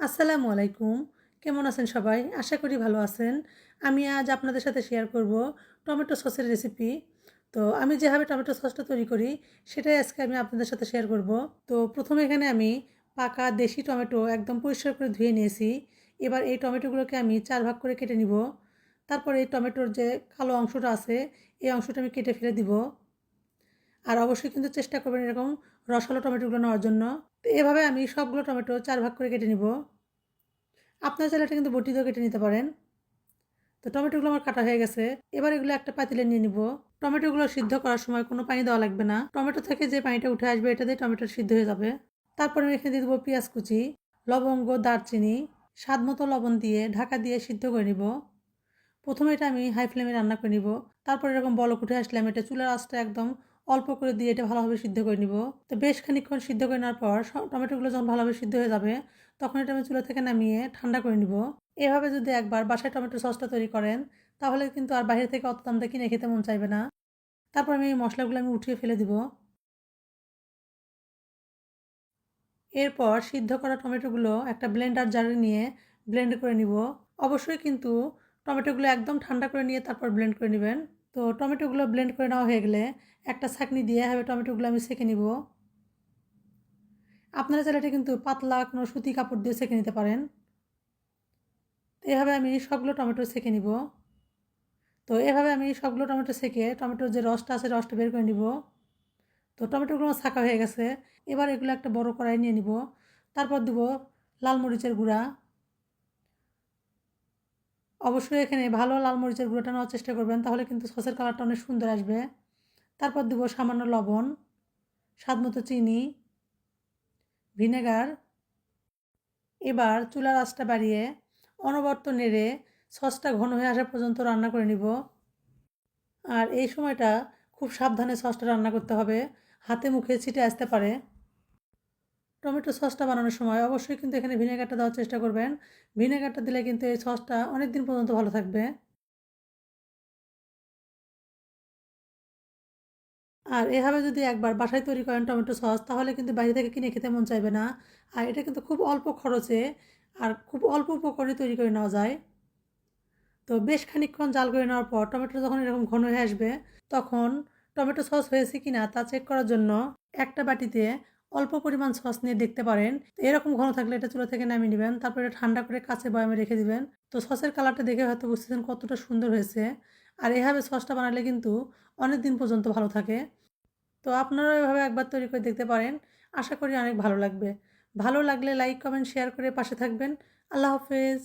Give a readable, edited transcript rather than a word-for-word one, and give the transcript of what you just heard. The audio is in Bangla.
আসসালামু আলাইকুম। কেমন আছেন সবাই? আশা করি ভালো আছেন। আমি আজ আপনাদের সাথে শেয়ার করব টমেটো সসের রেসিপি। তো আমি যেভাবে টমেটো সসটা তৈরি করি সেটাই আজকে আমি আপনাদের সাথে শেয়ার করব। তো প্রথমে এখানে আমি পাকা দেশি টমেটো একদম পরিষ্কার করে ধুয়ে নিয়েছি। এবার এই টমেটোগুলোকে আমি ৪ ভাগ করে কেটে নিব। তারপরে এই টমেটোর যে কালো অংশটা আছে এই অংশটা আমি কেটে ফেলে দিব। আর অবশ্যই কিন্তু চেষ্টা করবেন এরকম রসালো টমেটোগুলো নেওয়ার জন্য। তো এভাবে আমি সবগুলো টমেটো ৪ ভাগ করে কেটে নিব। আপনারা চাইলে এটা কিন্তু বটি দিয়েও কেটে নিতে পারেন। তো টমেটোগুলো আমার কাটা হয়ে গেছে। এবার এগুলো একটা পাতিলে নিয়ে নিব। টমেটোগুলো সিদ্ধ করার সময় কোনো পানি দেওয়া লাগবে না। টমেটো থেকে যে পানিটা উঠে আসবে এটা দিয়ে টমেটো সিদ্ধ হয়ে যাবে। তারপর আমি এখানে দিয়ে দেবো পেঁয়াজ কুচি, লবঙ্গ, দারচিনি, স্বাদ মতো লবণ দিয়ে ঢাকা দিয়ে সিদ্ধ করে নিব। প্রথমে এটা আমি হাই ফ্লেমে রান্না করে নিব। তারপর এরকম বলক উঠে আসলে আমি এটা চুলার আঁচটা একদম অল্প করে দিয়ে এটা ভালোভাবে সিদ্ধ করে নিব। তো বেশ খানিকক্ষণ সিদ্ধ করে নেওয়ার পর টমেটোগুলো যখন ভালোভাবে সিদ্ধ হয়ে যাবে তখন এটা আমি চুলা থেকে নামিয়ে ঠান্ডা করে নিব। এভাবে যদি একবার বাসায় টমেটো সসটা তৈরি করেন তাহলে কিন্তু আর বাইরে থেকে অত দাম দিয়ে কিনে খেতে মন চাইবে না। তারপর আমি এই মশলাগুলো আমি উঠিয়ে ফেলে দিব। এরপর সিদ্ধ করা টমেটোগুলো একটা ব্লেন্ডার জারে নিয়ে ব্লেন্ড করে নিব। অবশ্যই কিন্তু টমেটোগুলো একদম ঠান্ডা করে নিয়ে তারপর ব্লেন্ড করে নেবেন। তো টমেটোগুলো ব্লেন্ড করে নেওয়া হয়ে গেলে একটা ছাঁকনি দিয়ে এভাবে টমেটোগুলো আমি সেঁকে নিব। আপনারা চাইলে এটা কিন্তু পাতলা কোনো সুতি কাপড় দিয়ে সেঁকে নিতে পারেন। তো এভাবে আমি সবগুলো টমেটো সেঁকে নিব। তো এভাবে আমি সবগুলো টমেটো সেঁকে টমেটোর যে রসটা আছে রসটা বের করে নিব। তো টমেটোগুলো আমার ছাঁকা হয়ে গেছে। এবার এগুলো একটা বড় কড়াই নিয়ে নিব। তারপর দেব লাল মরিচের গুঁড়া। অবশ্যই এখানে ভালো লাল মরিচের গুঁড়োটা নেওয়ার চেষ্টা করবেন, তাহলে কিন্তু সসের কালারটা অনেক সুন্দর আসবে। তারপর দেবো সামান্য লবণ, স্বাদমতো চিনি, ভিনেগার। এবার চুলার আঁচটা বাড়িয়ে অনবরত নেড়ে সসটা ঘন হয়ে আসা পর্যন্ত রান্না করে নিব। আর এই সময়টা খুব সাবধানে সসটা রান্না করতে হবে, হাতে মুখে ছিটে আসতে পারে। টমেটো সসটা বানানোর সময় অবশ্যই কিন্তু এখানে ভিনেগারটা দেওয়ার চেষ্টা করবেন। ভিনেগারটা দিলে কিন্তু এই সসটা অনেক দিন পর্যন্ত ভালো থাকবে। আর এভাবে যদি একবার বাসায় তৈরি করেন টমেটো সস তাহলে কিন্তু বাইরে থেকে কিনে খেতে মন চাইবে না। আর এটা কিন্তু খুব অল্প খরচে আর খুব অল্প উপকরণে তৈরি করে নেওয়া যায়। তো বেশ খানিকক্ষণ জাল করে নেওয়ার পর টমেটো যখন এরকম ঘন হয়ে আসবে তখন টমেটো সস হয়েছে কিনা তা চেক করার জন্য একটা বাটিতে অল্প পরিমাণ সস নিয়ে দেখতে পারেন। তো এরকম ঘন থাকলে এটা চুলা থেকে নামিয়ে নেবেন, তারপরে ঠান্ডা করে কাঁচের বয়ামে রেখে দিবেন। তো সসের কালারটা দেখে হয়তো বুঝতেছেন কতটা সুন্দর হয়েছে। আর এভাবে সসটা বানালে কিন্তু অনেক দিন পর্যন্ত ভালো থাকে। তো আপনারাও এভাবে একবার তৈরি করে দেখতে পারেন। আশা করি অনেক ভালো লাগবে। ভালো লাগলে লাইক, কমেন্ট, শেয়ার করে পাশে থাকবেন। আল্লাহ হাফেজ।